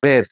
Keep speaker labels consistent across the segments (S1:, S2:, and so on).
S1: Where?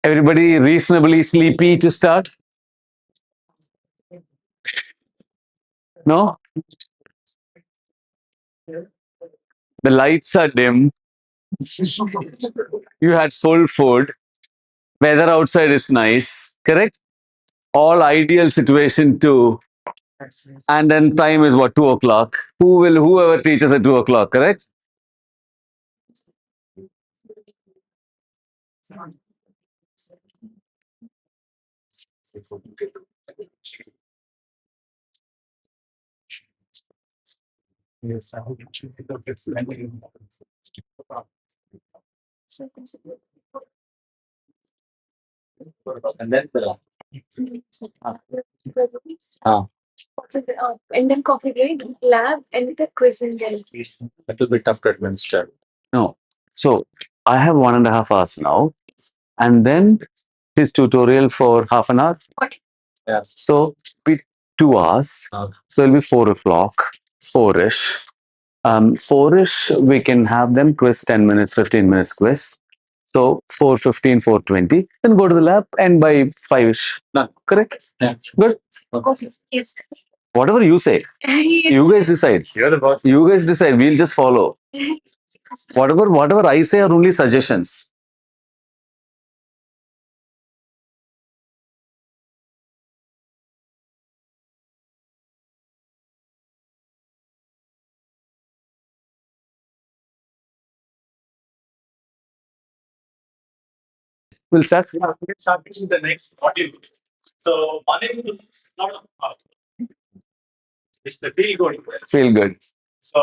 S1: Everybody reasonably sleepy to start? No? The lights are dim. You had full food. Weather outside is nice. Correct? All ideal situation too. And then time is what, 2 o'clock. Whoever teaches at 2 o'clock, correct? And then ah,
S2: And then coffee break, lab, and the quiz and then.
S1: little bit tough to administer. No. So I have 1.5 hours now, and then his tutorial for half an hour.
S2: Yes.
S1: So be 2 hours. So it'll be 4 o'clock, four-ish. Four-ish, we can have them quiz 10 minutes, 15 minutes quiz. So 4:15, 4:20. Then go to the lab and by 5-ish. Done. Correct?
S2: Yeah.
S1: Good.
S2: Coffee. Yes.
S1: Whatever you say. You guys decide.
S2: You're the boss.
S1: You guys decide. We'll just follow. Whatever I say are only suggestions. We'll start.
S2: Yeah, we'll start with the next module. So one is not of it's the feel good.
S1: Feel good.
S2: So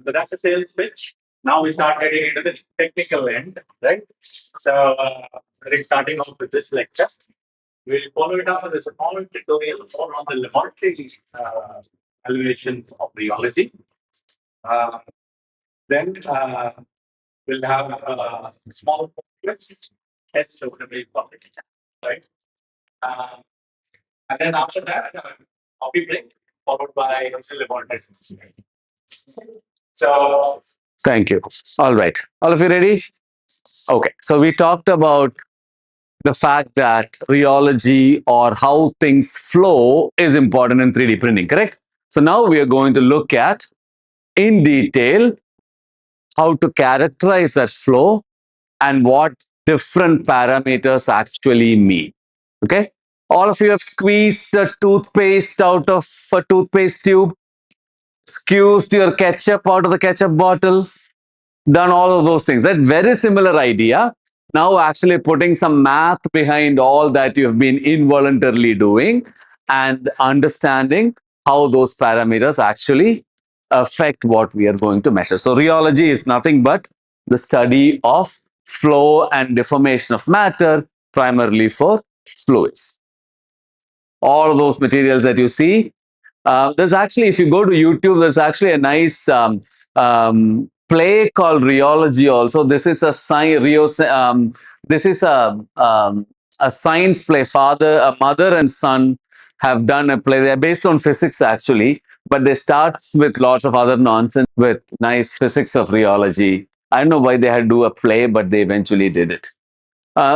S2: that's a sales pitch. Now we start getting into the technical end, right? So we're starting off with this lecture. We'll follow it up with a small tutorial more on the laboratory evaluation of rheology. Then we'll have a small quiz test over the way public, right? Uh, and then after that, coffee break followed by laboratory. So
S1: Thank you. All right. All of you ready? Okay. So we talked about the fact that rheology or how things flow is important in 3D printing, correct? So now we are going to look at in detail how to characterize that flow and what different parameters actually mean. Okay? All of you have squeezed the toothpaste out of a toothpaste tube, squeezed your ketchup out of the ketchup bottle, done all of those things. Right? Very similar idea. Now actually putting some math behind all that you've been involuntarily doing and understanding how those parameters actually affect what we are going to measure. So rheology is nothing but the study of flow and deformation of matter, primarily for fluids. All of those materials that you see, there's actually, if you go to YouTube, there's actually a nice play called Rheology also. This is this is a science play. A mother and son have done a play. They're based on physics actually, but they start with lots of other nonsense with nice physics of rheology. I don't know why they had to do a play, but they eventually did it.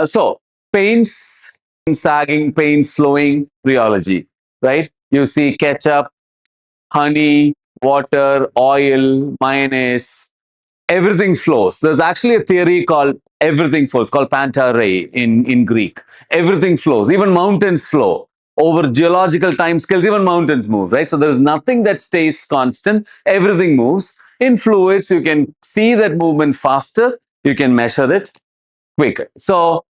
S1: So paints, sagging, paints flowing, rheology, right? You see ketchup, honey, water, oil, mayonnaise, everything flows. There's actually a theory called everything flows, called pantarei in Greek. Everything flows. Even mountains flow. Over geological time scales, even mountains move, right? So there's nothing that stays constant. Everything moves. In fluids, you can see that movement faster. You can measure it quicker. So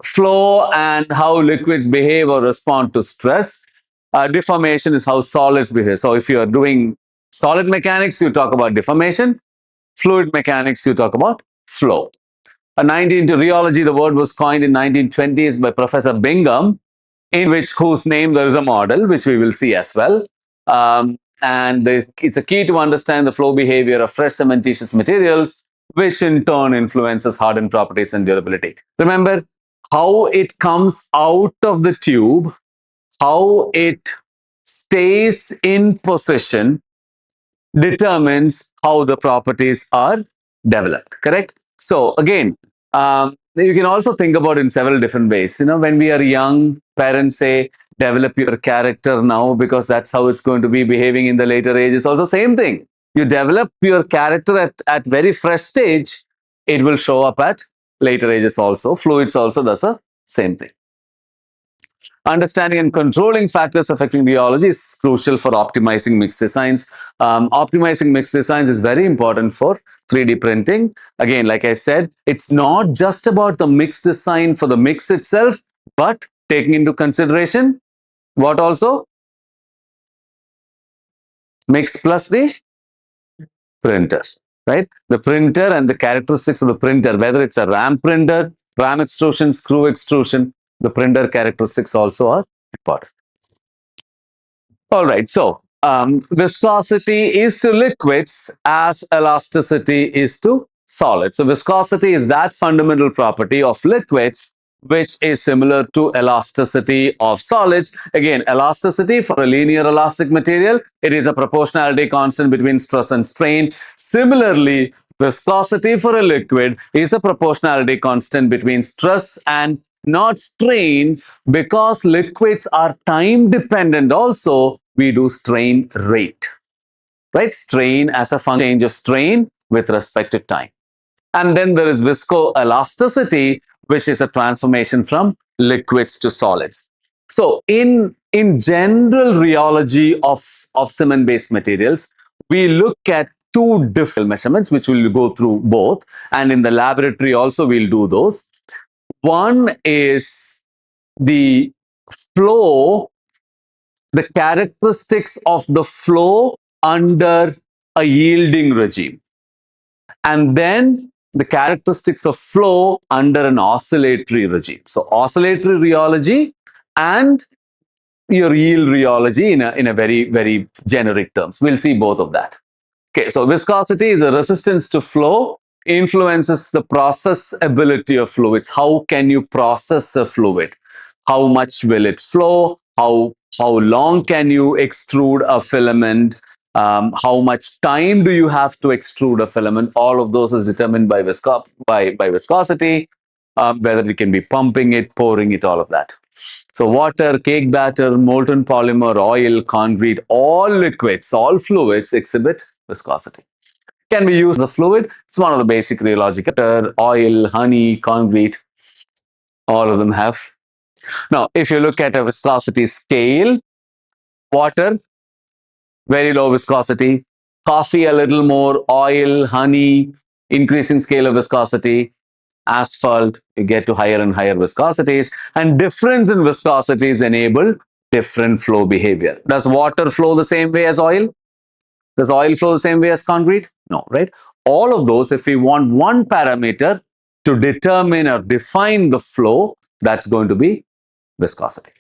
S1: flow and how liquids behave or respond to stress. Deformation is how solids behave. So if you're doing solid mechanics, you talk about deformation. Fluid mechanics, you talk about flow. A 19 to rheology, the word was coined in 1920s by Professor Bingham, in which whose name there is a model, which we will see as well. It's a key to understand the flow behavior of fresh cementitious materials, which in turn influences hardened properties and durability. Remember how it comes out of the tube, how it stays in position determines how the properties are developed, correct? So again, you can also think about it in several different ways. When we are young, parents say, develop your character now because that's how it's going to be behaving in the later ages. Also, same thing. You develop your character at very fresh stage, it will show up at later ages also. Fluids also does the same thing. Understanding and controlling factors affecting rheology is crucial for optimizing mixed designs. Optimizing mixed designs is very important for 3D printing. Again, like I said, it's not just about the mix design for the mix itself, but taking into consideration what also? Mix plus the printer, right? The printer and the characteristics of the printer, whether it's a ram printer, ram extrusion, screw extrusion, the printer characteristics also are important. All right, so viscosity is to liquids as elasticity is to solids. So viscosity is that fundamental property of liquids which is similar to elasticity of solids. Again, elasticity for a linear elastic material, it is a proportionality constant between stress and strain. Similarly, viscosity for a liquid is a proportionality constant between stress and not strain, because liquids are time dependent also. We do strain rate, right? Strain as a function change of strain with respect to time. And then there is viscoelasticity, which is a transformation from liquids to solids. So in general rheology of cement based materials, we look at two different measurements, which we'll go through both, and in the laboratory also we'll do those. One is the flow, the characteristics of the flow under a yielding regime, and then the characteristics of flow under an oscillatory regime. So oscillatory rheology and your yield rheology in a very, very generic terms. We'll see both of that. Okay, so viscosity is a resistance to flow, influences the process ability of fluids. How can you process a fluid? How much will it flow? How long can you extrude a filament? How much time do you have to extrude a filament? All of those is determined by viscosity, whether we can be pumping it, pouring it, all of that. So water, cake batter, molten polymer, oil, concrete, all liquids, all fluids exhibit viscosity. Can we use the fluid? It's one of the basic rheological. Oil, honey, concrete, all of them have. Now, if you look at a viscosity scale, water, very low viscosity. Coffee, a little more. Oil, honey, increasing scale of viscosity. Asphalt, you get to higher and higher viscosities. And difference in viscosities enable different flow behavior. Does water flow the same way as oil? Does oil flow the same way as concrete? No, right? All of those, if we want one parameter to determine or define the flow, that's going to be viscosity.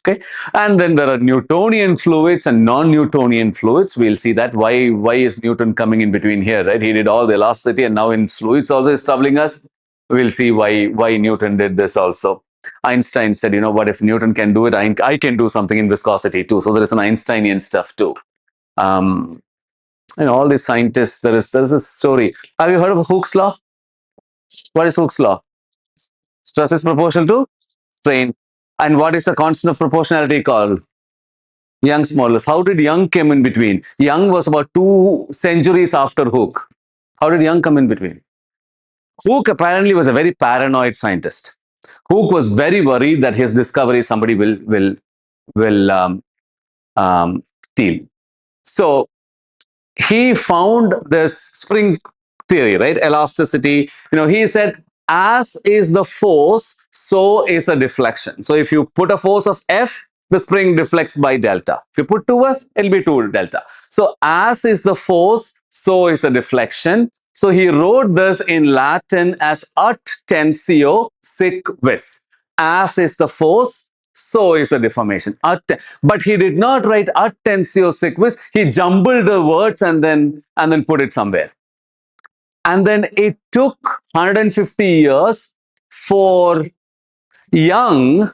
S1: Okay, and then there are Newtonian fluids and non-Newtonian fluids. We'll see that. Why is Newton coming in between here, right? He did all the elasticity, and now in fluids also is troubling us. We'll see why Newton did this also. Einstein said, what if Newton can do it? I can do something in viscosity too. So there is an Einsteinian stuff too. All these scientists, there is a story. Have you heard of Hooke's law? What is Hooke's law? Stress is proportional to strain. And what is the constant of proportionality called? Young's modulus. How did Young come in between? Young was about 2 centuries after Hooke. How did Young come in between? Hooke apparently was a very paranoid scientist. Hooke was very worried that his discovery somebody will steal. So he found this spring theory, right? Elasticity. He said, as is the force, so is the deflection. So if you put a force of F, the spring deflects by delta. If you put 2F, it'll be 2 delta. So as is the force, so is the deflection. So he wrote this in Latin as ut tensio sic vis. As is the force, so is the deformation. But he did not write ut tensio sic vis. He jumbled the words and then put it somewhere. And then it took 150 years for Young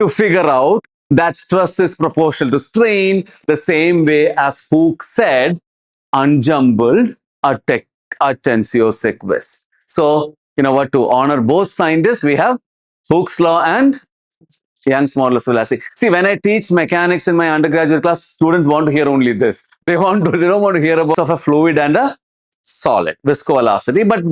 S1: to figure out that stress is proportional to strain, the same way as Hooke said, unjumbled a tensio sic vis. So, you know what, to honor both scientists, we have Hooke's law and Young's modulus of elasticity. See, when I teach mechanics in my undergraduate class, students want to hear only this. They don't want to hear about of a fluid and a solid, viscoelasticity. But